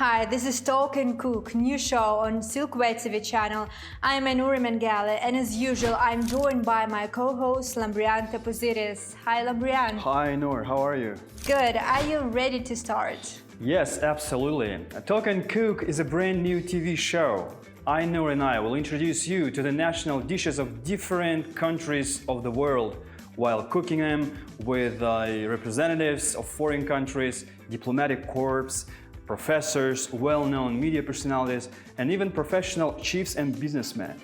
Hi, this is Talk and Cook, new show on Silkway TV channel. I'm Anuri Mengale, and as usual, I'm joined by my co-host Lambrian Tepozidis. Hi, Lambrian. Hi, Noor. How are you? Good. Are you ready to start? Yes, absolutely. Talk and Cook is a brand new TV show. I, Noor, and I will introduce you to the national dishes of different countries of the world while cooking them with representatives of foreign countries, diplomatic corps, professors, well-known media personalities, and even professional chiefs and businessmen.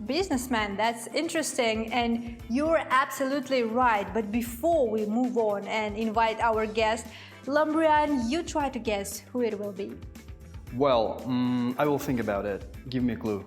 Businessman, that's interesting, and you're absolutely right. But before we move on and invite our guest, Lambrian, you try to guess who it will be. Well, I will think about it. Give me a clue.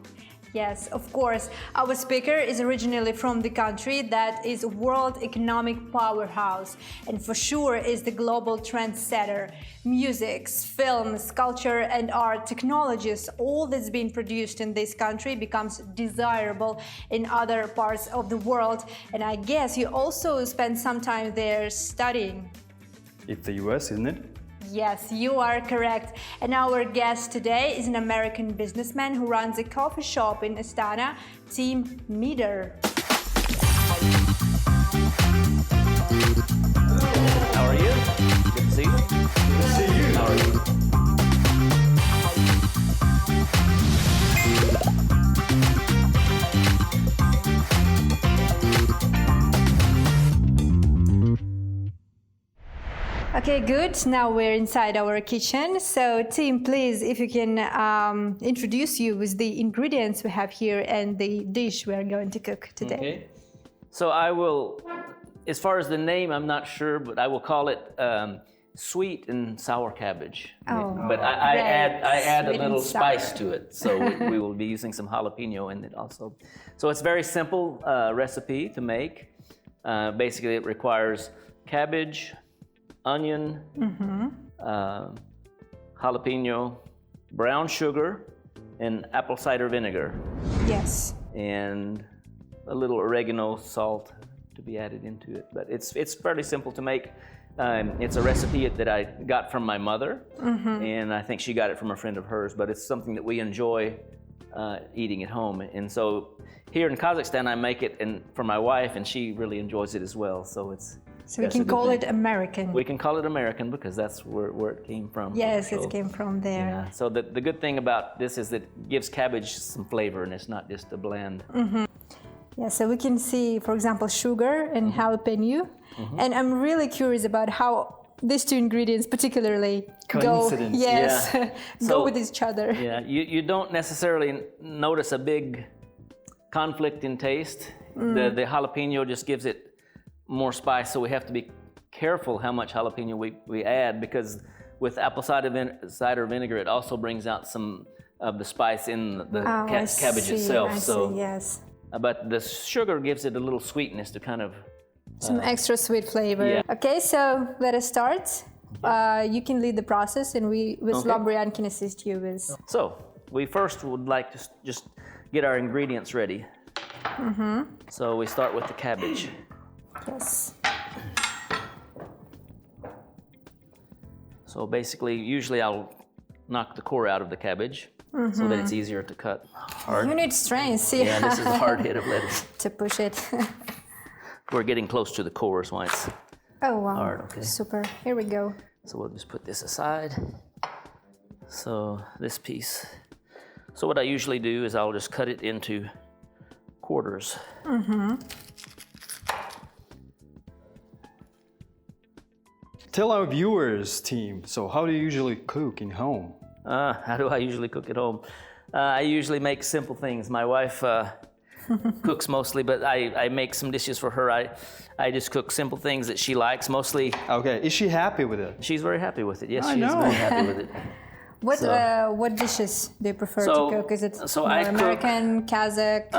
Yes, of course. Our speaker is originally from the country that is a world economic powerhouse and for sure is the global trendsetter. Music, films, culture and art, technologies, all that's been produced in this country becomes desirable in other parts of the world. And I guess you also spent some time there studying. It's the US, isn't it? Yes, you are correct. And our guest today is an American businessman who runs a coffee shop in Astana, Tim Meador. How are you? Good to see you. Good to see you. How are you? Okay, good. Now we're inside our kitchen. So, Tim, please, if you can introduce you with the ingredients we have here and the dish we are going to cook today. Okay. So I will, as far as the name, I'm not sure, but I will call it sweet and sour cabbage. Oh, but I add a sweet little and sour. spice to it. So we will be using some jalapeno in it also. So it's a very simple recipe to make. Basically, it requires cabbage, onion, jalapeno, brown sugar, and apple cider vinegar. Yes. And a little oregano, salt to be added into it. But it's fairly simple to make. It's a recipe that I got from my mother, and I think she got it from a friend of hers, but it's something that we enjoy eating at home. And so here in Kazakhstan, I make it for my wife, and she really enjoys it as well. So So we can call it American. We can call it American because that's where it came from. Yes, so, it came from there. Yeah. So the good thing about this is that it gives cabbage some flavor and it's not just a bland. Yeah, so we can see, for example, sugar and jalapeno. And I'm really curious about how these two ingredients particularly go, yes, Yeah. go with each other. Yeah, you don't necessarily notice a big conflict in taste. The jalapeno just gives it more spice, so we have to be careful how much jalapeno we add, because with apple cider vinegar, it also brings out some of the spice in the cabbage itself. I see, yes. But the sugar gives it a little sweetness to kind of some extra sweet flavor. Yeah. Okay, so let us start. You can lead the process, and we, with Lambrian, can assist you with. So we first would like to just get our ingredients ready. So we start with the cabbage. Yes. So basically, usually I'll knock the core out of the cabbage so that it's easier to cut hard. You need strength, Yeah, this is a hard hit of lettuce. to push it. We're getting close to the core, so it's Oh, wow. hard. Okay. Super. Here we go. So we'll just put this aside. So this piece. So what I usually do is I'll just cut it into quarters. Tell our viewers, team, so how do you usually cook in home? How do I usually cook at home? I usually make simple things. My wife cooks mostly, but I make some dishes for her. I just cook simple things that she likes, mostly. Okay, is she happy with it? She's very happy with it. Yes, I she is know. very happy with it. What dishes do you prefer to cook? Is it more American, Kazakh,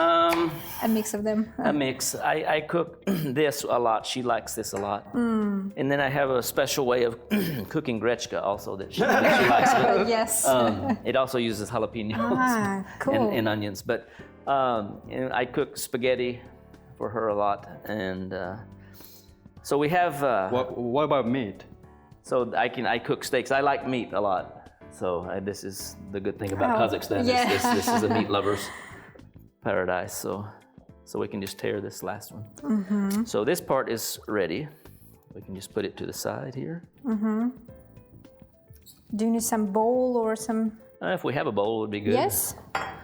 a mix of them? A mix. I cook this a lot. She likes this a lot. And then I have a special way of cooking grechka also that she likes. It. Yes. It also uses jalapenos cool. and onions. But and I cook spaghetti for her a lot. And so we have... What about meat? So I cook steaks. I like meat a lot. So this is the good thing about Oh, Kazakhstan. yeah. This is a meat lover's paradise. So we can just tear this last one. Mm-hmm. So this part is ready. We can just put it to the side here. Mm-hmm. Do you need some bowl or some? If we have a bowl, it would be good. Yes.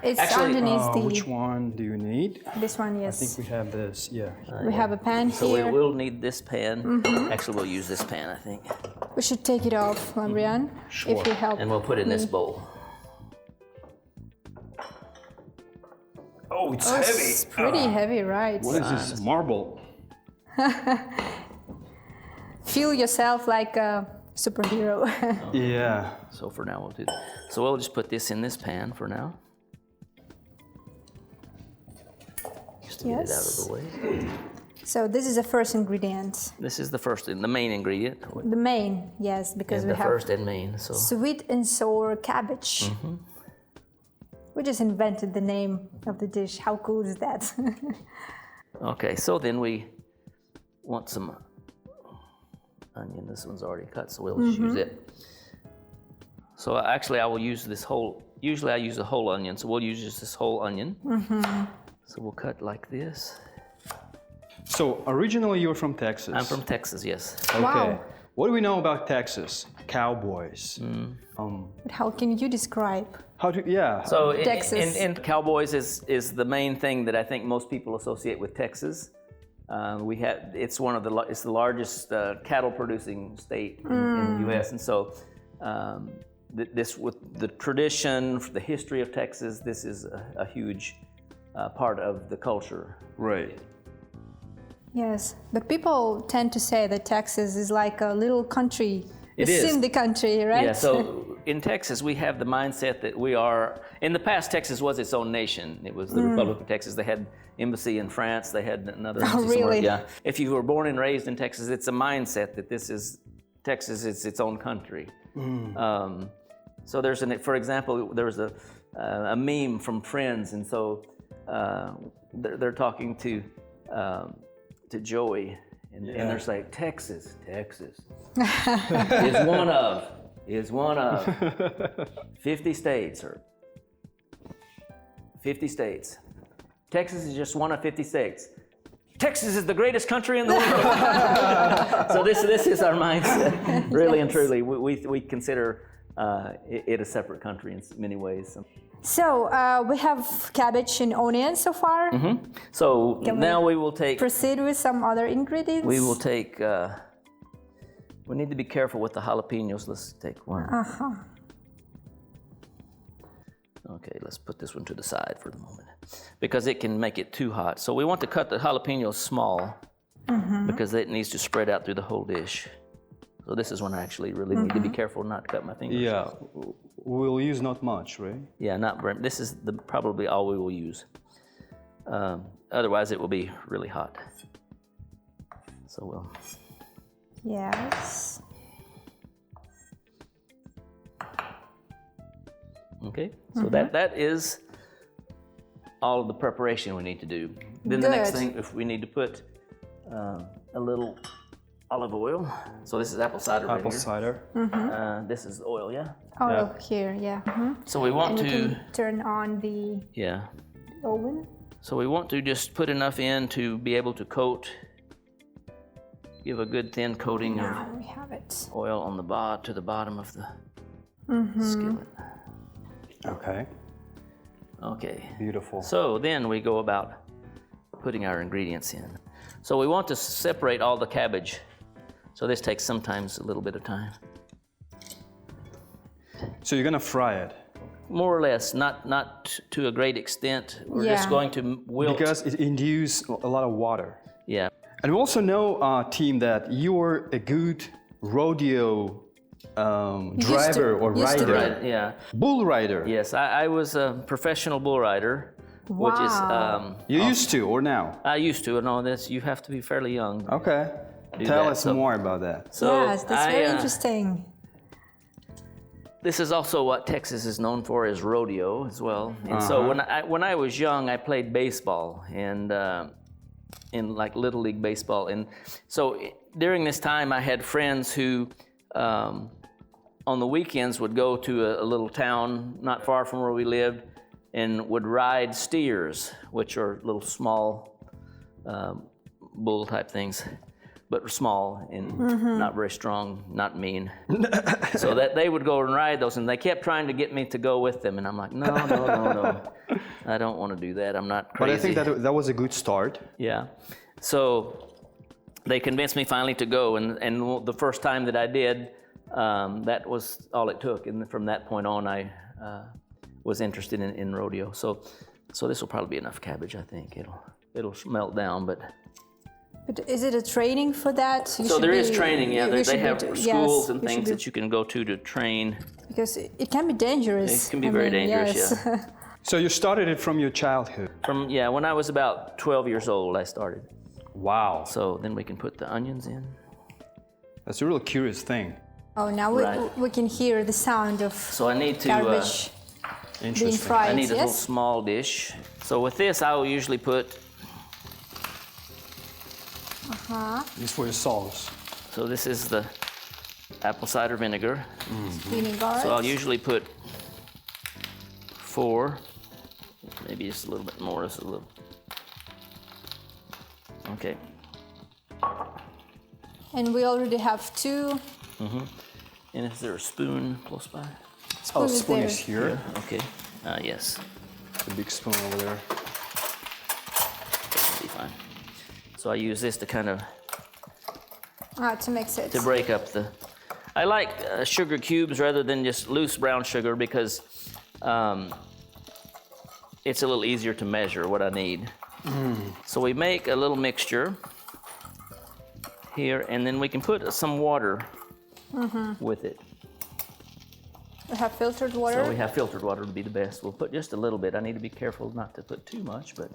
It's Actually, underneath the. Which one do you need? This one, I yes. think we have this, yeah. We have a pan So here. we will need this pan. Mm-hmm. Actually, we'll use this pan, I think. We should take it off, Lambrian, Sure. if you help. And we'll put it in this bowl. Oh, it's Oh, heavy. it's pretty heavy, right? What is this? Marble. Feel yourself like a superhero. Yeah. So for now, we'll do that. So we'll just put this in this pan for now. Just to get it out of the way. So this is the first ingredient. This is the first, the main ingredient. The main, yes, because And we the have first and main. So sweet and sour cabbage. We just invented the name of the dish. How cool is that? okay, so then we want some onion. This one's already cut, so we'll just use it. So actually, I will use this whole. Usually, I use the whole onion, so we'll use just this whole onion. So we'll cut like this. So originally you're from Texas. I'm from Texas, yes. Okay. Wow. What do we know about Texas? Cowboys. But how can you describe? How do, yeah. So Texas. in cowboys is the main thing that I think most people associate with Texas. It's the largest cattle producing state in the U.S. and so this with the tradition, the history of Texas, this is a huge part of the culture. Right. Yes, but people tend to say that Texas is like a little country. It it's is. in the country, right? Yeah, so in Texas, we have the mindset that we are, in the past, Texas was its own nation. It was the Republic of Texas. They had embassy in France. They had another embassy somewhere. really? Yeah. If you were born and raised in Texas, it's a mindset that Texas is its own country. So for example, there was a meme from Friends, and so they're talking to Joey, and they're saying, Texas is one of 50 states or 50 states. Texas is just one of 50 states. Texas is the greatest country in the world. So this is our mindset, really and truly. We consider it a separate country in many ways. So we have cabbage and onion so far. So now we will take. Proceed with some other ingredients. We will take. We need to be careful with the jalapenos. Let's take one. Okay, let's put this one to the side for the moment because it can make it too hot. So we want to cut the jalapenos small because it needs to spread out through the whole dish. So this is when I actually really need to be careful not to cut my fingers. Yeah. We'll use not much, right? Yeah, not very. This is probably all we will use. Otherwise, it will be really hot. So we'll. Yes. Okay, so that is all of the preparation we need to do. Then the next Good. thing, if we need to put a little olive oil. So this is apple cider. Apple right cider. here. This is oil, yeah. Oh, Yeah. here, yeah. So we want And we to, can turn on the yeah. oven. So we want to just put enough in to be able to coat, give a good thin coating of Now we have it. oil on to the bottom of the skillet. Okay. Okay. Beautiful. So then we go about putting our ingredients in. So we want to separate all the cabbage. So this takes sometimes a little bit of time. So you're gonna fry it More or less, not to a great extent. We're just Yeah. going to wilt. because it induces a lot of water. Yeah. And we also know, team, that you're a good rodeo driver or used to rider, Right. Yeah. bull rider. Yes, I was a professional bull rider, which is Wow. You used to or now? I used to. And all this, you have to be fairly young. Okay. Do Tell that, us so- more about that. So Yes, that's very interesting. This is also what Texas is known for, is rodeo as well. And so when I was young, I played baseball and in like Little League baseball. And so during this time, I had friends who on the weekends would go to a little town not far from where we lived and would ride steers, which are little small bull type things, but small and not very strong, not mean. So that they would go and ride those, and they kept trying to get me to go with them, and I'm like, no, I don't want to do that. I'm not crazy. But I think that was a good start. Yeah. So they convinced me finally to go, and the first time that I did, that was all it took, and from that point on, I was interested in rodeo. So this will probably be enough cabbage. I think it'll melt down, but. But is it a training for that? So there is training, yeah. They have schools and things that you can go to train. Because it can be dangerous. It can be very dangerous, yes. yeah. So you started it from your childhood? When I was about 12 years old, I started. Wow. So then we can put the onions in. That's a real curious thing. Oh, now we can hear the sound of so I need to, cabbage being fried. I need a little small dish. So with this, I will usually put This for your sauce. So this is the apple cider vinegar. Vinegar. So I'll usually put 4, maybe just a little bit more. Just a little. Okay. And we already have 2. And is there a spoon close by? Spoon is here. Yeah. Okay. Yes. The big spoon over there. That'll be fine. So I use this to kind of to mix it. to break up the. I like sugar cubes rather than just loose brown sugar because it's a little easier to measure what I need. So we make a little mixture here, and then we can put some water with it. We have filtered water. So we have filtered water to be the best. We'll put just a little bit. I need to be careful not to put too much, but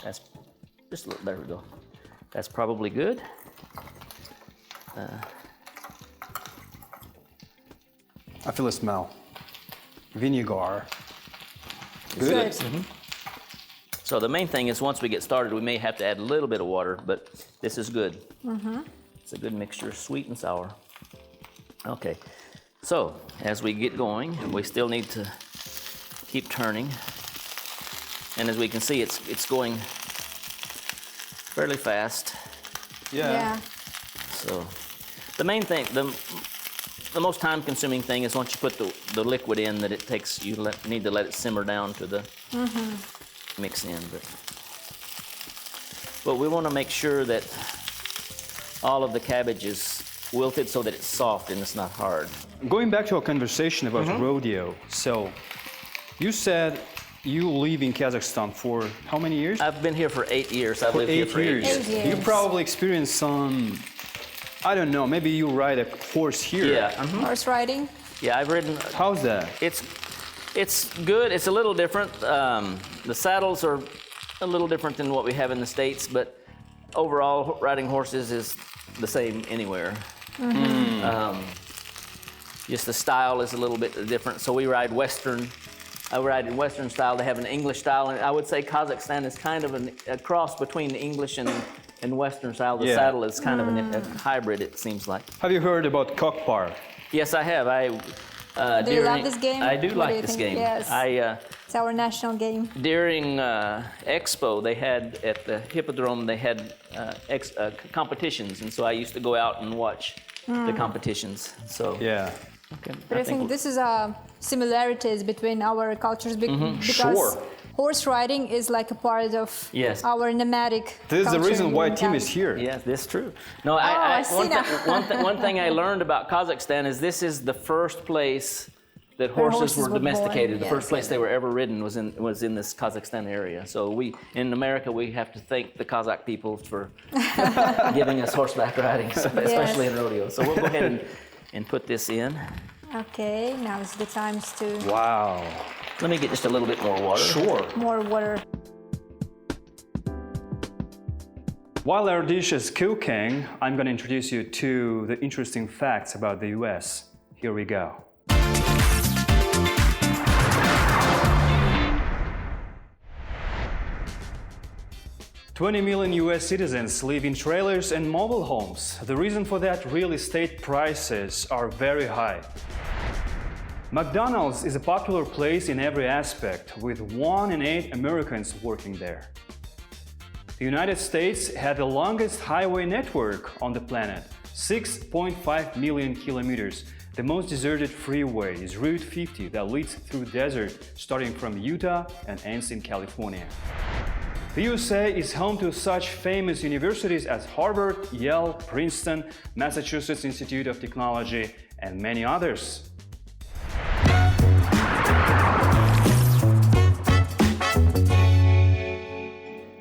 that's just a little. There we go. That's probably good. I feel a smell. Vinegar. Good. So the main thing is once we get started, we may have to add a little bit of water, but this is good. It's a good mixture, sweet and sour. Okay, so as we get going, we still need to keep turning. And as we can see, it's going fairly fast. Yeah. So the main thing, the most time-consuming thing is once you put the liquid in that it takes, you need to let it simmer down to the mix in. But we want to make sure that all of the cabbage is wilted so that it's soft and it's not hard. Going back to our conversation about rodeo, so you said you live in Kazakhstan for how many years? I've been here for 8 years. I've lived here for 8 years. 8 years. You probably experienced some, I don't know, maybe you ride a horse here. Yeah. Horse riding. Yeah, I've ridden. How's that? It's good. It's a little different. The saddles are a little different than what we have in the States, but overall, riding horses is the same anywhere. Just the style is a little bit different. So we ride Western. I ride in Western style. They have an English style, and I would say Kazakhstan is kind of a cross between the English and Western style. The saddle is kind of a hybrid, it seems like. Have you heard about cockpar? Yes, I have. Do you love this game? I do What like you this think? game. Yes. It's our national game. During Expo, they had at the Hippodrome, they had competitions, and so I used to go out and watch the competitions. So Yeah. okay, But I think this is similarities between our cultures because Sure. horse riding is like a part of our nomadic This is the culture reason why in Tim is Kazakhstan. here. yes, this is true. No, I see now. one thing I learned about Kazakhstan is this is the first place that horses were were domesticated. born, The first yes. place they were ever ridden was in this Kazakhstan area. So in America, we have to thank the Kazakh people for giving us horseback riding, especially in rodeo. So we'll go ahead and put this in. Okay, now is the time to Wow. Let me get just a little bit more water. Sure. more water. While our dish is cooking, I'm going to introduce you to the interesting facts about the US. Here we go. 20 million US citizens live in trailers and mobile homes. The reason for that, real estate prices are very high. McDonald's is a popular place in every aspect, with 1 in 8 Americans working there. The United States had the longest highway network on the planet, 6.5 million kilometers. The most deserted freeway is Route 50 that leads through desert, starting from Utah and ends in California. The USA is home to such famous universities as Harvard, Yale, Princeton, Massachusetts Institute of Technology, and many others.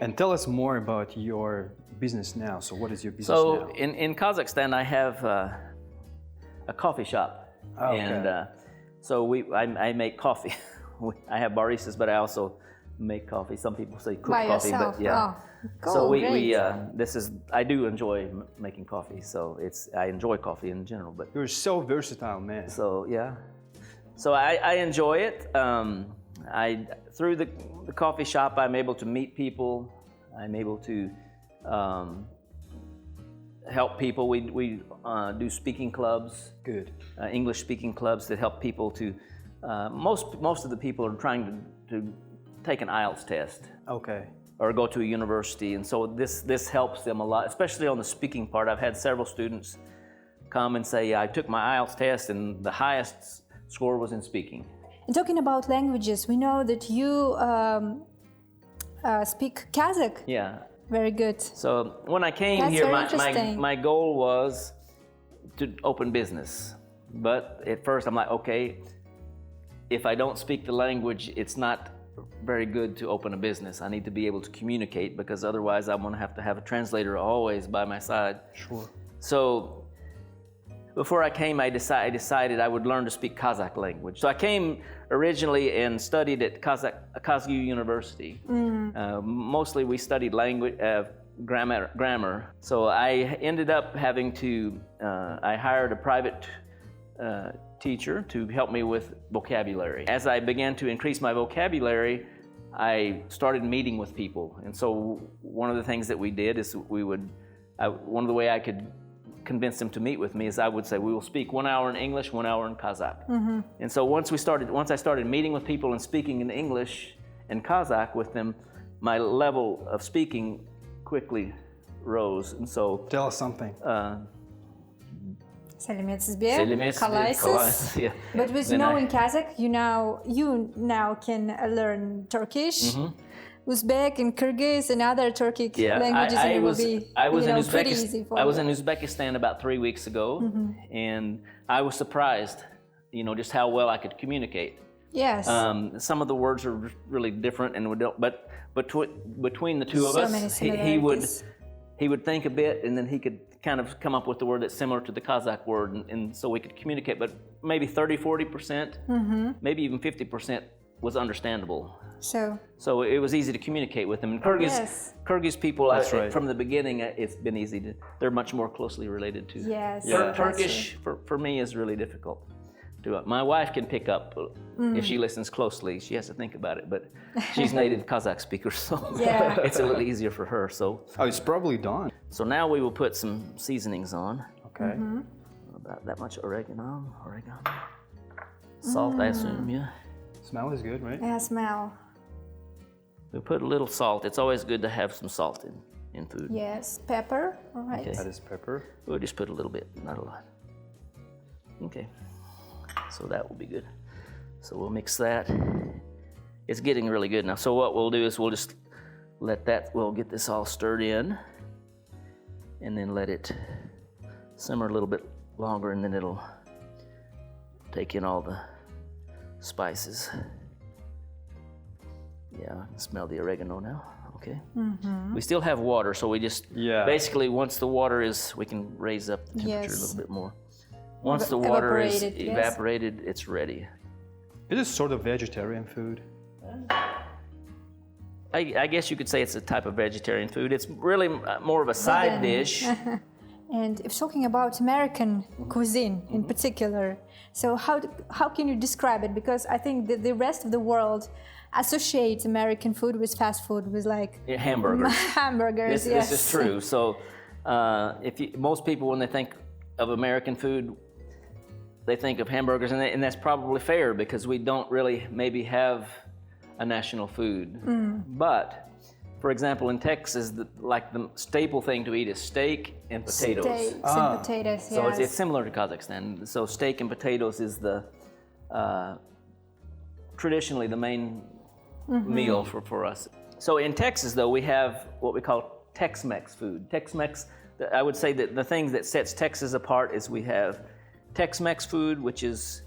And tell us more about your business now. So what is your business now? So in Kazakhstan, I have a coffee shop. Oh, okay. And so I make coffee. I have baristas, but I also make coffee. Some people say cook By coffee, yourself. but yeah. Oh, cool, So great. I do enjoy making coffee. So I enjoy coffee in general, but You're so versatile, man. so yeah. So I enjoy it. Through the coffee shop, I'm able to meet people. I'm able to help people. We do speaking clubs. Good. English speaking clubs that help people to. Most of the people are trying to take an IELTS test. Okay. Or go to a university, and so this helps them a lot, especially on the speaking part. I've had several students come and say, I took my IELTS test and the highest score was in speaking. And talking about languages, we know that you speak Kazakh. Yeah. Very good. So when I came That's here, very my interesting. goal was to open business. But at first I'm like, okay, if I don't speak the language, it's not very good to open a business. I need to be able to communicate, because otherwise I'm going to have a translator always by my side. Sure. So before I came, I decided I would learn to speak Kazakh language. So I came originally and studied at Kazakh University. Mostly we studied language, grammar. So I ended up having to, I hired a private teacher to help me with vocabulary. As I began to increase my vocabulary, I started meeting with people. And so one of the things that we did is one of the way I could convince them to meet with me is I would say, we will speak 1 hour in English, 1 hour in Kazakh. And so once I started meeting with people and speaking in English and Kazakh with them, my level of speaking quickly rose. And so Tell us something. Сәлеметсізбе? Сәлеметсіз бе? Қалайсыз? Қалайсыз, yeah. But with Then knowing Kazakh, you now can learn Turkish, Uzbek and Kyrgyz and other Turkic languages, and it will be pretty easy for you. I was in Uzbekistan about 3 weeks ago, and I was surprised, just how well I could communicate. Yes. Some of the words are really different, but between the two of So us, many he would think a bit, and then he could kind of come up with a word that's similar to the Kazakh word, and so we could communicate. But maybe 30-40%, maybe even 50% was understandable. So it was easy to communicate with them. And Kyrgyz people, from the beginning, it's been easy. They're much more closely related to. Yes. Turkish for me is really difficult. My wife can pick up if she listens closely. She has to think about it, but she's native Kazakh speaker, so it's a little easier for her. So it's probably done. So now we will put some seasonings on. Okay. About that much oregano. Salt, I assume, yeah. Smell is good, right? Yeah, smell. We put a little salt. It's always good to have some salt in food. Yes, pepper, all right. Okay. That is pepper. We'll just put a little bit, not a lot. Okay. So that will be good. So we'll mix that. It's getting really good now. So what we'll do is we'll just we'll get this all stirred in, and then let it simmer a little bit longer, and then it'll take in all the spices. Yeah, I can smell the oregano now. Okay. We still have water, so we just basically once the water is, we can raise up the temperature a little bit more. Once the water is evaporated, it's ready. It is sort of vegetarian food. I guess you could say it's a type of vegetarian food. It's really more of a side dish. And if talking about American cuisine in particular, so how can you describe it? Because I think the rest of the world associates American food with fast food, with like hamburgers. Hamburgers, This is true. So most people, when they think of American food, they think of hamburgers, and that's probably fair because we don't really maybe have a national food. But, for example, in Texas, the staple thing to eat is steak and potatoes. Steaks and potatoes, yes. So it's similar to Kazakhstan. So steak and potatoes is traditionally the main meal for us. So in Texas, though, we have what we call Tex-Mex food. Tex-Mex, I would say that the thing that sets Texas apart is we have Tex-Mex food, which is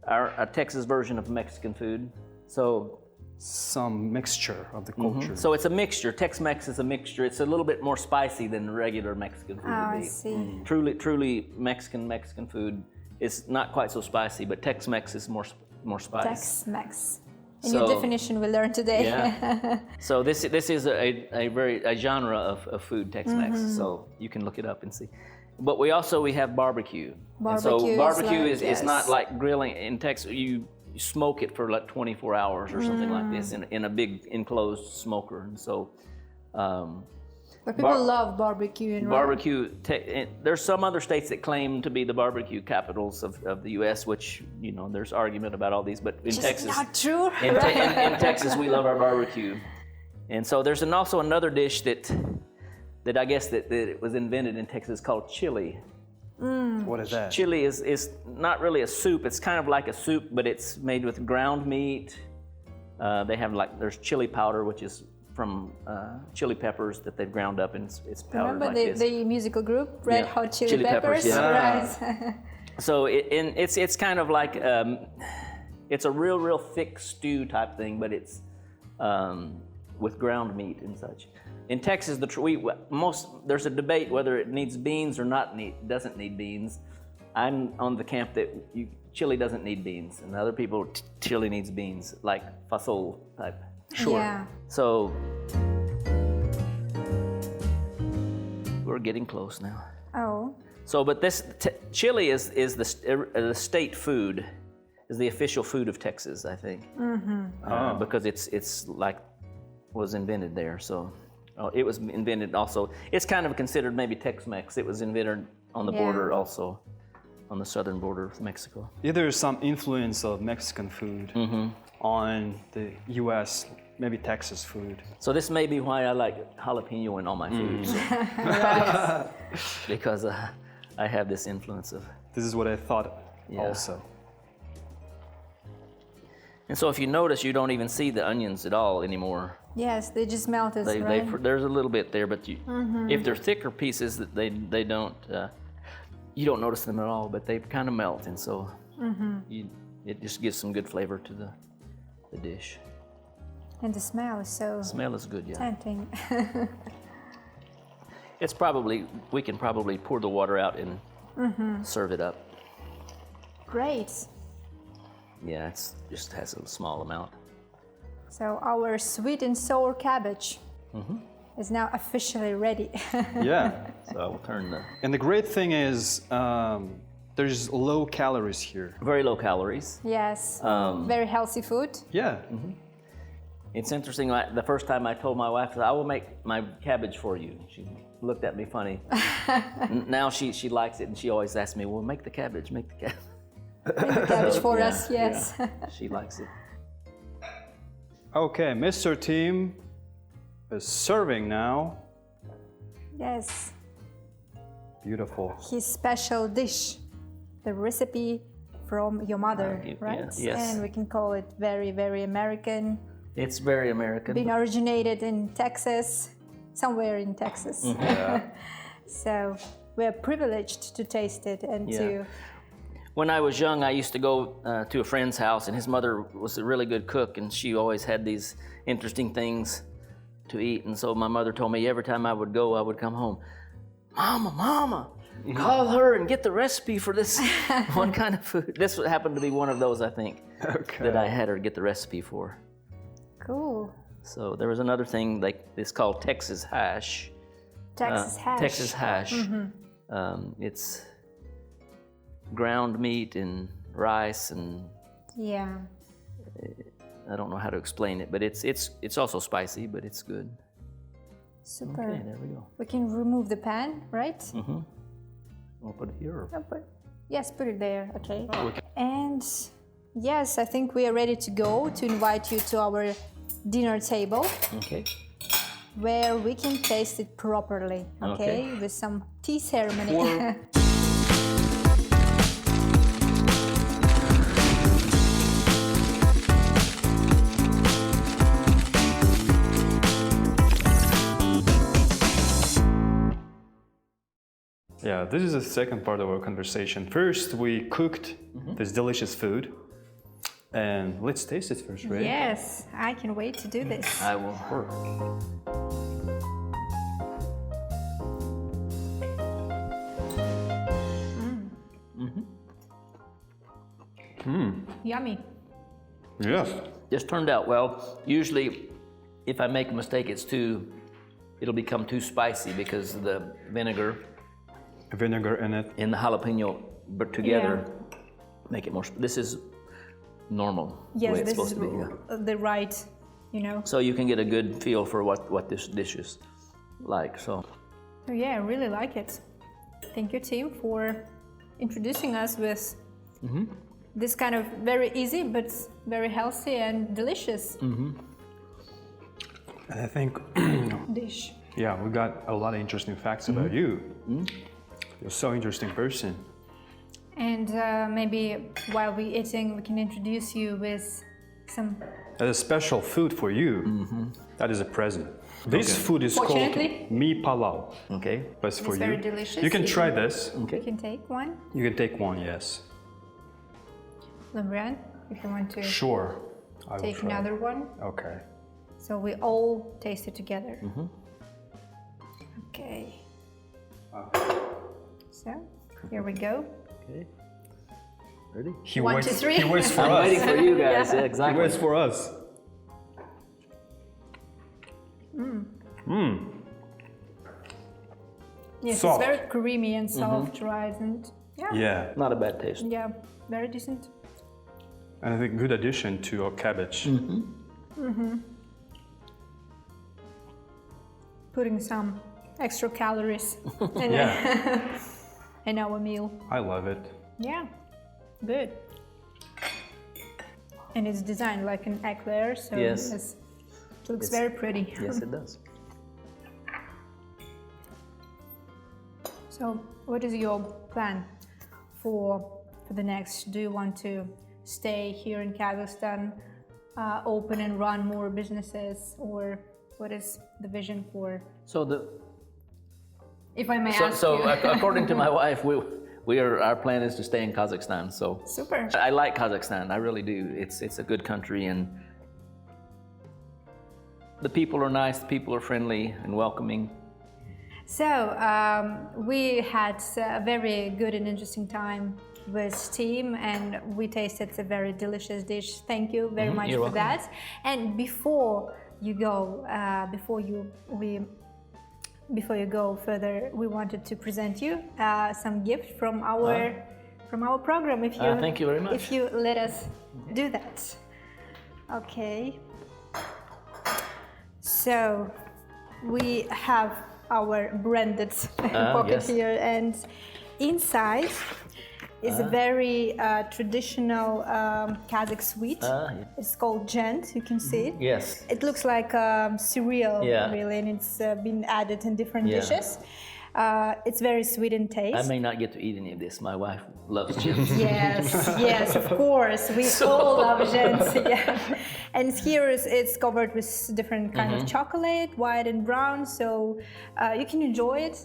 a Texas version of Mexican food. So some mixture of the culture. So it's a mixture. Tex-Mex is a mixture. It's a little bit more spicy than regular Mexican food would be. I see. Truly Mexican food is not quite so spicy, but Tex-Mex is more spicy. Tex-Mex. A new definition we learned today. Yeah. So this is a genre of food, Tex-Mex. So you can look it up and see. But we have barbecue. Barbecue is not like grilling in Texas. You smoke it for like 24 hours or something like this in a big enclosed smoker. And so but people love barbecue in barbecue. There's some other states that claim to be the barbecue capitals of the U.S., which, you know, there's argument about all these. But in Texas, not true. In Texas, we love our barbecue. And so there's also another dish that I guess that it was invented in Texas called chili. What is that? Chili is not really a soup. It's kind of like a soup, but it's made with ground meat. They have there's chili powder, which is from chili peppers that they've ground up, and it's powdered. Remember the musical group, Red Hot Chili Peppers? Right. So it's kind of like it's a real thick stew type thing, but it's with ground meat and such. In Texas, there's a debate whether it needs beans or doesn't need beans. I'm on the camp that chili doesn't need beans, and other people chili needs beans, like fasol type. Sure. Yeah. So we're getting close now. Oh. So, but this chili is the state food, is the official food of Texas, I think, because it's like was invented there. So. It was invented also. It's kind of considered maybe Tex-Mex. It was invented on the border also, on the southern border of Mexico. Yeah, there's some influence of Mexican food on the U.S., maybe Texas food. So this may be why I like jalapeno in all my food. Because I have this influence of... This is what I thought also. And so if you notice, you don't even see the onions at all anymore. Yes, they just melted, right? There's a little bit there, but if they're thicker pieces, they don't. You don't notice them at all, but they kind of melt, and so it just gives some good flavor to the dish. And the smell is so. The smell is good, yeah. Tempting. We can probably pour the water out and serve it up. Great. Yeah, it just has a small amount. So our sweet and sour cabbage is now officially ready. Yeah. So I will turn And the great thing is there's low calories here. Very low calories. Yes. Very healthy food. Yeah. It's interesting. The first time I told my wife, I will make my cabbage for you. She looked at me funny. Now she likes it, and she always asks me, well, make the cabbage, make the cabbage. Make the cabbage for us, yes. Yeah. She likes it. Okay, Mr. Tim is serving now. Yes. Beautiful. His special dish, the recipe from your mother, right? Yes. And we can call it very, very American. It's very American. Being originated in Texas, somewhere in Texas. Yeah. So we're privileged to taste it and to... When I was young, I used to go to a friend's house, and his mother was a really good cook, and she always had these interesting things to eat. And so my mother told me every time I would go, I would come home, Mama, call her and get the recipe for this one kind of food. This happened to be one of those, I think, that I had her get the recipe for. Cool. So there was another thing it's called Texas hash. Texas hash. Texas hash. It's ground meat and rice and I don't know how to explain it, but it's also spicy, but it's good. Super. Okay, there we go. We can remove the pan, right? We'll put it here. Yes, put it there, okay. Oh, okay. And yes, I think we are ready to go to invite you to our dinner table Okay. where we can taste it properly, okay? With some tea ceremony. Or- Yeah, this is the second part of our conversation. First, we cooked this delicious food. And let's taste it first, right? Yes, I can wait to do this. I will. Yummy. Yes. This turned out well. Usually, if I make a mistake, it'll become too spicy because of the vinegar Vinegar in it. and the jalapeno together make it more. This is normal. The Yes, way it's this is supposed to be. Yeah. the right, you know. So you can get a good feel for what this dish is like. So So yeah, I really like it. Thank you, Tim, for introducing us with this kind of very easy but very healthy and delicious And I think, dish. yeah, we got a lot of interesting facts about you. You're so interesting person. And maybe while we're eating, we can introduce you with some. That's a special food for you. That is a present. This food is called Fortunately. mi palau. okay, But it's for It's you. very delicious. You can try this. You can take one. You can take one, yes. Lembrian, if you want to Sure. I will take try. another one. Okay. So we all taste it together. Okay. So here we go. okay. Ready? He 1, waits, 2, 3. He waits for I'm us. waiting for you guys. Yeah, He exactly. waits for us. Yes, Soft. it's very creamy and soft, right? And Yeah. Not a bad taste. yeah, very decent. And I think good addition to our cabbage. Putting some extra calories in, Yeah. in our meal. I love it. Yeah, good. And it's designed like an eclair, so Yes. it looks very pretty. Yes, it does. So, what is your plan for the next? Do you want to stay here in Kazakhstan, open and run more businesses, or what is the vision for? So If I may ask so you. according to my wife, our plan is to stay in Kazakhstan. So Super. I like Kazakhstan. I really do. It's a good country, and the people are nice. The people are friendly and welcoming. So we had a very good and interesting time with Tim, and we tasted a very delicious dish. Thank you very much You're for welcome. that. And before you go, before you go further, we wanted to present you some gift from our program. If you Thank you very much. If you let us do that. Okay. So we have our branded pocket yes. here, and inside is a very traditional Kazakh sweet. Yeah. It's called gent. You can see it. Yes. It looks like cereal, Yeah. really, and it's been added in different Yeah. dishes. It's very sweet in taste. I may not get to eat any of this. My wife loves chips. Yes, of course. We all love gens. Yeah. And here it's covered with different kind of chocolate, white and brown, so you can enjoy it.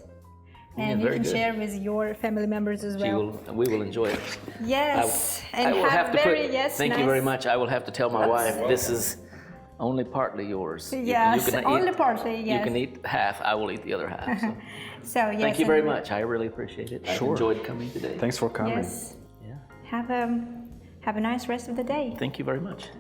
And you very can good. share with your family members as well. We will enjoy it. Yes, I and will have to very put, Thank you nice- very much. I will have to tell my wife this is only partly yours. Yes, only partly, You yes. can eat half. I will eat the other half. So. So yes, Thank you very and- much. I really appreciate it. I Sure. enjoyed coming today. Thanks for coming. Yes, Yeah. have a nice rest of the day. Thank you very much.